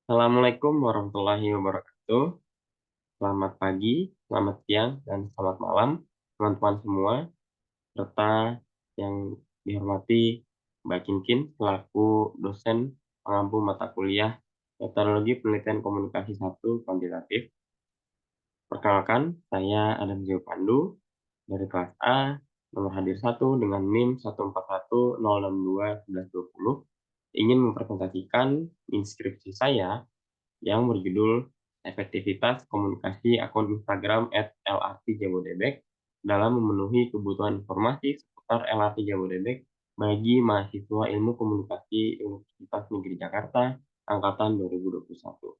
Assalamualaikum warahmatullahi wabarakatuh. Selamat pagi, selamat siang, dan selamat malam, teman-teman semua, serta yang dihormati Mbak Kinkin selaku dosen pengampu mata kuliah Metodologi Penelitian Komunikasi 1 Kuantitatif. Perkenalkan, saya Adam Zio Pandu dari kelas A, nomor hadir 1 dengan NIM 14106211120, ingin mempresentasikan inskripsi saya yang berjudul Efektivitas Komunikasi Akun Instagram @LRT Jabodebek dalam memenuhi kebutuhan informasi seputar LRT Jabodebek bagi mahasiswa Ilmu Komunikasi Universitas Negeri Jakarta angkatan 2021.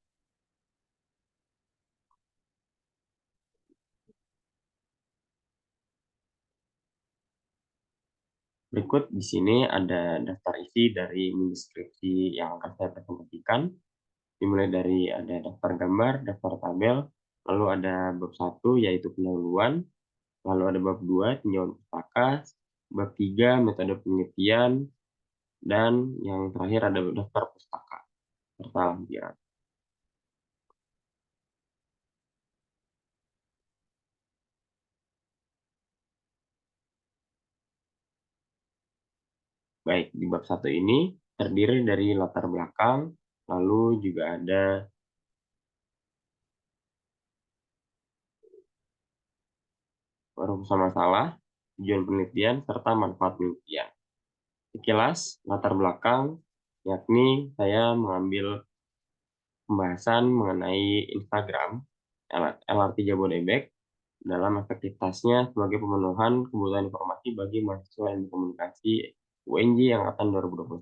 Berikut di sini ada daftar isi dari mini skripsi yang akan saya presentasikan, dimulai dari ada daftar gambar, daftar tabel, lalu ada bab 1 yaitu pendahuluan, lalu ada bab 2 tinjauan pustaka, bab 3 metode penelitian, dan yang terakhir ada daftar pustaka serta lampiran. Baik, di bab 1 ini terdiri dari latar belakang, lalu juga ada rumusan masalah, tujuan penelitian, serta manfaat penelitian. Sekilas latar belakang, yakni saya mengambil pembahasan mengenai Instagram LRT Jabodebek dalam efektivitasnya sebagai pemenuhan kebutuhan informasi bagi mahasiswa ilmu komunikasi UNJ angkatan 2021,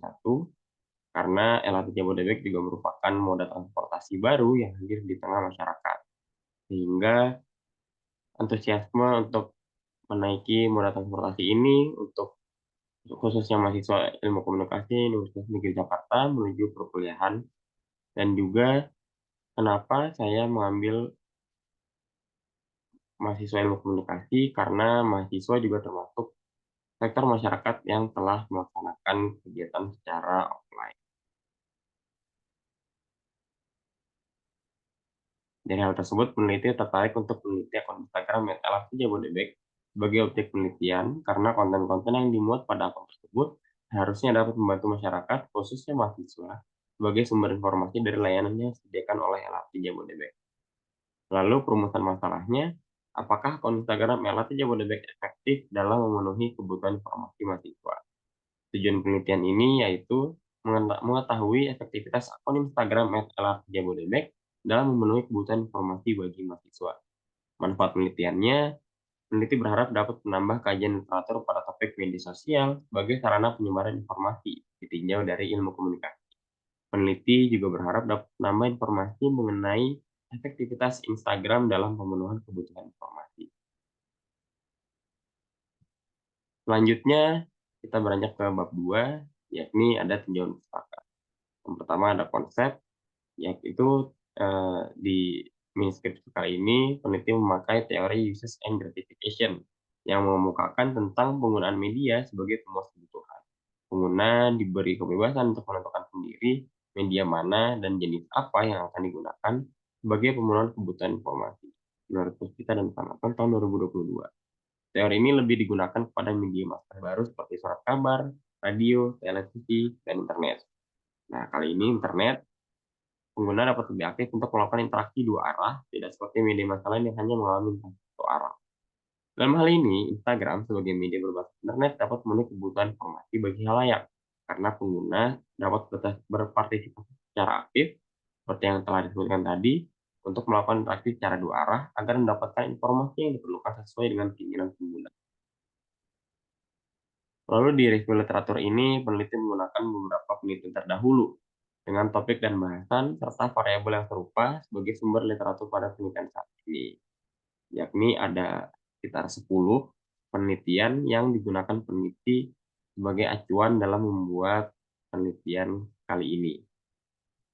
karena LRT Jabodebek juga merupakan moda transportasi baru yang hadir di tengah masyarakat, sehingga antusiasme untuk menaiki moda transportasi ini untuk khususnya mahasiswa ilmu komunikasi Universitas Negeri Jakarta menuju perkuliahan, dan juga kenapa saya mengambil mahasiswa ilmu komunikasi, karena mahasiswa juga termasuk sektor masyarakat yang telah melaksanakan kegiatan secara offline. Dari hal tersebut, peneliti tertarik untuk meneliti akun Instagram @LRT Jabodebek sebagai objek penelitian karena konten-konten yang dimuat pada akun tersebut harusnya dapat membantu masyarakat, khususnya mahasiswa, sebagai sumber informasi dari layanan yang disediakan oleh LRT Jabodebek. Lalu perumusan masalahnya, apakah akun Instagram LRT Jabodebek efektif dalam memenuhi kebutuhan informasi mahasiswa? Tujuan penelitian ini yaitu mengetahui efektivitas akun Instagram @LRT Jabodebek dalam memenuhi kebutuhan informasi bagi mahasiswa. Manfaat penelitiannya, peneliti berharap dapat menambah kajian literatur pada topik media sosial sebagai sarana penyebaran informasi ditinjau dari ilmu komunikasi. Peneliti juga berharap dapat menambah informasi mengenai efektivitas Instagram dalam pemenuhan kebutuhan informasi. Selanjutnya, kita beranjak ke bab 2, yakni ada tinjauan pustaka. Yang pertama ada konsep, yaitu di manuskrip kali ini peneliti memakai teori uses and gratification yang mengemukakan tentang penggunaan media sebagai pemuas kebutuhan. Pengguna diberi kebebasan untuk menentukan sendiri media mana dan jenis apa yang akan digunakan sebagai pemenuhan kebutuhan informasi. Menurut Puspita dan Panapan tahun 2022. Teori ini lebih digunakan pada media massa baru seperti surat kabar, radio, televisi, dan internet. Nah, kali ini internet, pengguna dapat lebih aktif untuk melakukan interaksi dua arah, tidak seperti media massa lain yang hanya mengalami interaksi satu arah. Dalam hal ini, Instagram sebagai media berbasis internet dapat memenuhi kebutuhan informasi bagi halayak, karena pengguna dapat berpartisipasi secara aktif, seperti yang telah disebutkan tadi, untuk melakukan interaksi secara dua arah agar mendapatkan informasi yang diperlukan sesuai dengan keinginan pengguna. Lalu di review literatur ini, peneliti menggunakan beberapa penelitian terdahulu dengan topik dan bahasan serta variabel yang serupa sebagai sumber literatur pada penelitian saat ini, yakni ada sekitar 10 penelitian yang digunakan peneliti sebagai acuan dalam membuat penelitian kali ini.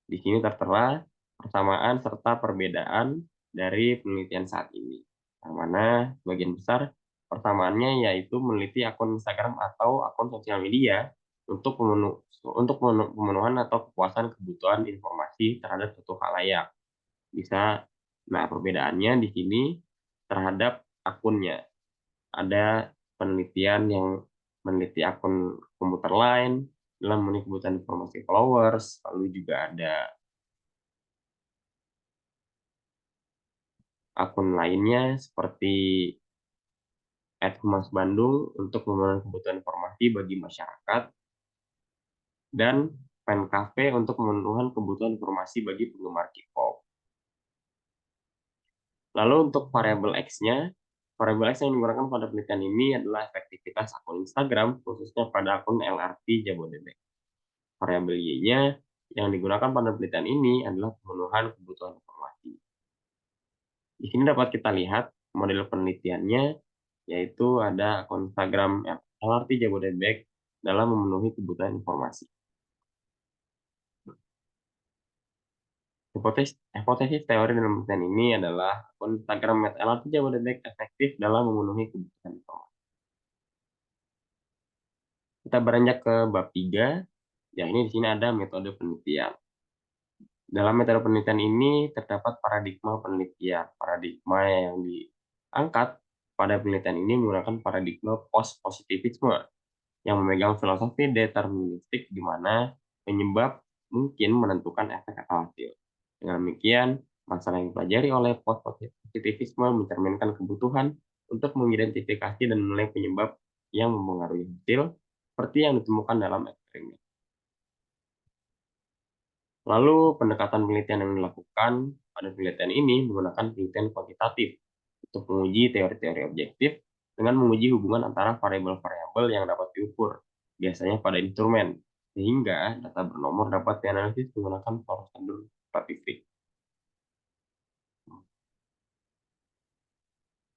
Di sini tertera persamaan serta perbedaan dari penelitian saat ini, yang mana sebagian besar persamaannya yaitu meneliti akun Instagram atau akun sosial media untuk pemenuhan atau kepuasan kebutuhan informasi. informasi terhadap suatu khalayak. Nah, perbedaannya di sini terhadap akunnya. Ada penelitian yang meneliti akun komputer lain dalam memenuhi kebutuhan informasi followers, lalu juga ada akun lainnya seperti @humas Bandung untuk memenuhi kebutuhan informasi bagi masyarakat, dan Fancafe untuk memenuhi kebutuhan informasi bagi penggemar K-pop. Lalu untuk variabel X-nya, variabel X yang digunakan pada penelitian ini adalah efektivitas akun Instagram, khususnya pada akun LRT Jabodebek. Variabel Y-nya yang digunakan pada penelitian ini adalah pemenuhan kebutuhan informasi. Di sini dapat kita lihat model penelitiannya, yaitu ada akun Instagram LRT Jabodebek dalam memenuhi kebutuhan informasi. Hipotesis teori dalam penelitian ini adalah akun Instagram LRT Jabodebek efektif dalam memenuhi kebutuhan informasi. Kita beranjak ke bab 3, yakni di sini ada metode penelitian. Dalam metode penelitian ini terdapat paradigma penelitian. Paradigma yang diangkat pada penelitian ini menggunakan paradigma post-positivisme yang memegang filosofi deterministik di mana penyebab mungkin menentukan efek atau hasil. Dengan demikian, masalah yang dipelajari oleh post-positivisme mencerminkan kebutuhan untuk mengidentifikasi dan menilai penyebab yang mempengaruhi hasil, seperti yang ditemukan dalam eksperimen. Lalu, pendekatan penelitian yang dilakukan pada penelitian ini menggunakan penelitian kuantitatif untuk menguji teori-teori objektif dengan menguji hubungan antara variabel-variabel yang dapat diukur, biasanya pada instrumen, sehingga data bernomor dapat dianalisis menggunakan prosedur statistik.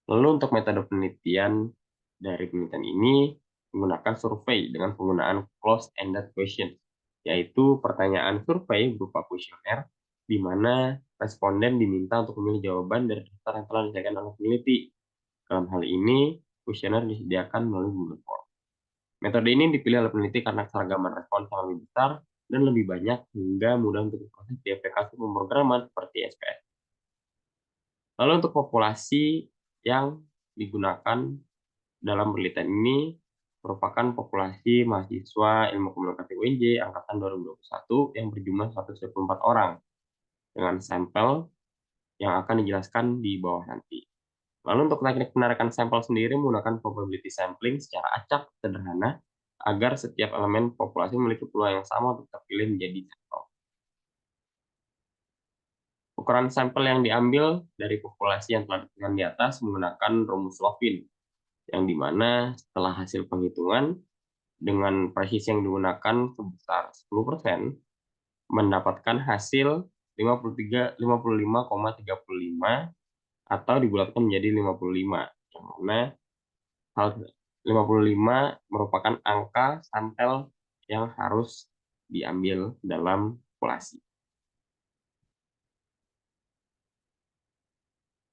Lalu untuk metode penelitian dari penelitian ini menggunakan survei dengan penggunaan closed-ended question, yaitu pertanyaan survei berupa kuesioner di mana responden diminta untuk memilih jawaban dari daftar yang telah disediakan oleh peneliti. Dalam hal ini, kuesioner disediakan melalui Google Form. Metode ini dipilih oleh peneliti karena keragaman respons yang lebih besar dan lebih banyak hingga mudah untuk diproses di aplikasi pemrograman seperti SPS. Lalu untuk populasi yang digunakan dalam penelitian ini merupakan populasi mahasiswa Ilmu Komunikasi UNJ angkatan 2021 yang berjumlah 124 orang dengan sampel yang akan dijelaskan di bawah nanti. Lalu untuk teknik penarikan sampel sendiri menggunakan probability sampling secara acak sederhana agar setiap elemen populasi memiliki peluang yang sama untuk terpilih menjadi sampel. Ukuran sampel yang diambil dari populasi yang telah ditentukan di atas menggunakan rumus Lovin, yang dimana setelah hasil penghitungan dengan presisi yang digunakan sebesar 10%, mendapatkan hasil 55,35 atau dibulatkan menjadi 55, yang mana hal 55 merupakan angka sampel yang harus diambil dalam populasi.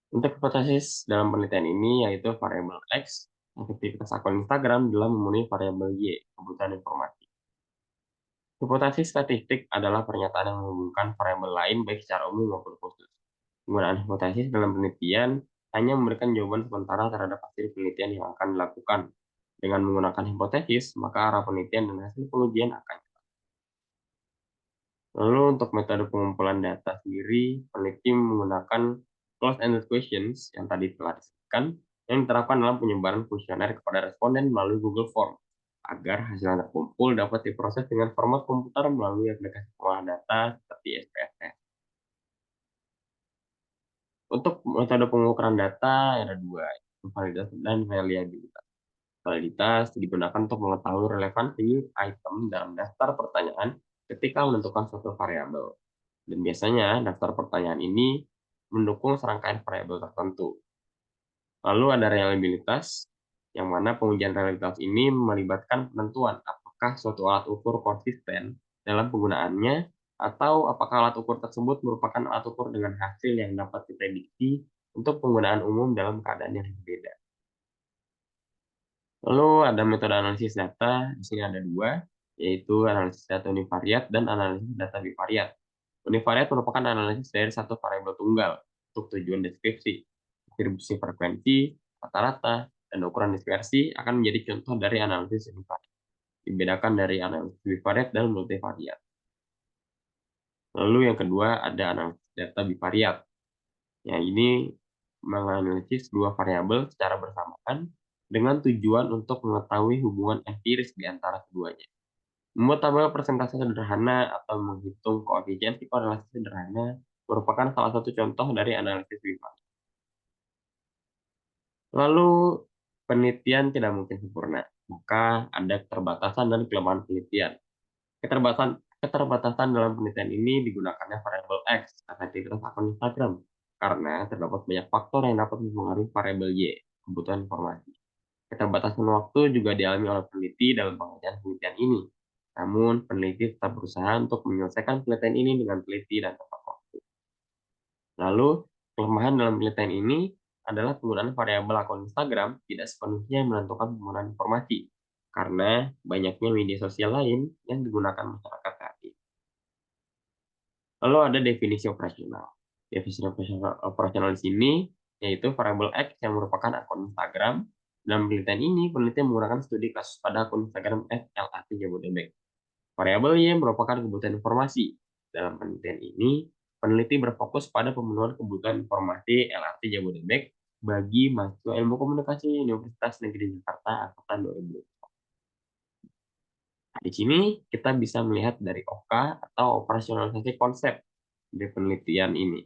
Untuk hipotesis dalam penelitian ini yaitu variabel X, efektivitas akun Instagram dalam memenuhi variabel Y, kebutuhan informasi. Hipotesis statistik adalah pernyataan yang menghubungkan variabel lain baik secara umum maupun khusus. Penggunaan hipotesis dalam penelitian hanya memberikan jawaban sementara terhadap hasil penelitian yang akan dilakukan. Dengan menggunakan hipotesis, maka arah penelitian dan hasil pengujian akan. Lalu untuk metode pengumpulan data sendiri, peneliti menggunakan closed-ended questions yang tadi telah disebutkan, yang diterapkan dalam penyebaran kuesioner kepada responden melalui Google Form, agar hasil yang terkumpul dapat diproses dengan format komputer melalui aplikasi pengolah data seperti SPSS. Untuk metode pengukuran data ada dua, validitas dan reliabilitas. Validitas digunakan untuk mengetahui relevansi item dalam daftar pertanyaan ketika menentukan suatu variabel. Dan biasanya daftar pertanyaan ini mendukung serangkaian variabel tertentu. Lalu ada reliabilitas, yang mana pengujian reliabilitas ini melibatkan penentuan apakah suatu alat ukur konsisten dalam penggunaannya atau apakah alat ukur tersebut merupakan alat ukur dengan hasil yang dapat diprediksi untuk penggunaan umum dalam keadaan yang berbeda. Lalu ada metode analisis data, di sini ada dua, yaitu analisis data univariat dan analisis data bivariat. Univariat merupakan analisis dari satu variabel tunggal untuk tujuan deskripsi. Distribusi frekuensi, rata-rata, dan ukuran dispersi akan menjadi contoh dari analisis univariat. Dibedakan dari analisis bivariat dan multivariat. Lalu yang kedua ada analisis data bivariat. Ya, ini menganalisis dua variabel secara bersamaan dengan tujuan untuk mengetahui hubungan empiris di antara keduanya. Membuat tabel persentase sederhana atau menghitung koefisiensi korelasi sederhana merupakan salah satu contoh dari analisis bivariat. Lalu, penelitian tidak mungkin sempurna, maka ada keterbatasan dan kelemahan penelitian. Keterbatasan dalam penelitian ini digunakannya variabel X, efektivitas akun Instagram, karena terdapat banyak faktor yang dapat mempengaruhi variabel Y, kebutuhan informasi. Keterbatasan waktu juga dialami oleh peneliti dalam pengerjaan penelitian ini. Namun, peneliti tetap berusaha untuk menyelesaikan penelitian ini dengan teliti dan tepat waktu. Lalu, kelemahan dalam penelitian ini adalah penggunaan variabel akun Instagram tidak sepenuhnya menentukan penggunaan informasi, karena banyaknya media sosial lain yang digunakan masyarakat saat ini. Lalu ada definisi operasional. Definisi operasional di sini yaitu variabel X yang merupakan akun Instagram. Dalam penelitian ini, peneliti menggunakan studi kasus pada akun Instagram @LAT Jabodebek. Variabel Y merupakan kebutuhan informasi. Dalam penelitian ini, peneliti berfokus pada pemenuhan kebutuhan informasi LAT Jabodebek bagi mahasiswa ilmu komunikasi Universitas Negeri Jakarta angkatan 2020. Nah, di sini kita bisa melihat dari OK atau operasionalisasi konsep di penelitian ini.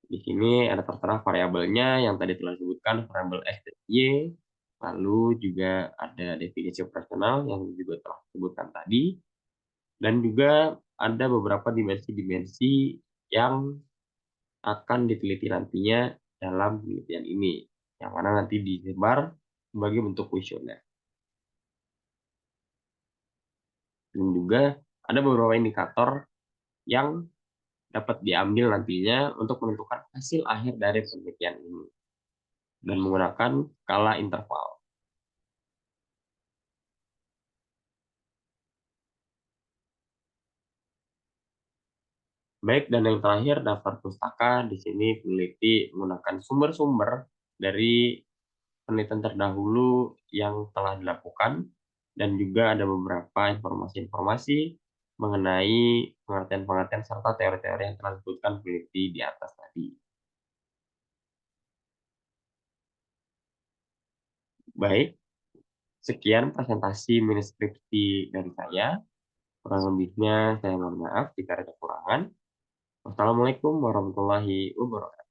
Di sini ada tertera variabelnya yang tadi telah disebutkan, variabel X dan Y, lalu juga ada definisi operasional yang juga telah disebutkan tadi, dan juga ada beberapa dimensi-dimensi yang akan diteliti nantinya dalam penelitian ini, yang mana nanti disebar sebagai bentuk kuesioner. Dan juga ada beberapa indikator yang dapat diambil nantinya untuk menentukan hasil akhir dari penelitian ini dan menggunakan skala interval. Baik, dan yang terakhir daftar pustaka. Di sini peneliti menggunakan sumber-sumber dari penelitian terdahulu yang telah dilakukan, dan juga ada beberapa informasi-informasi mengenai pengertian-pengertian serta teori-teori yang telah disebutkan peneliti di atas tadi. Baik, sekian presentasi mini skripsi dari saya. Kurang lebihnya saya mohon maaf jika ada kekurangan. Wassalamualaikum warahmatullahi wabarakatuh.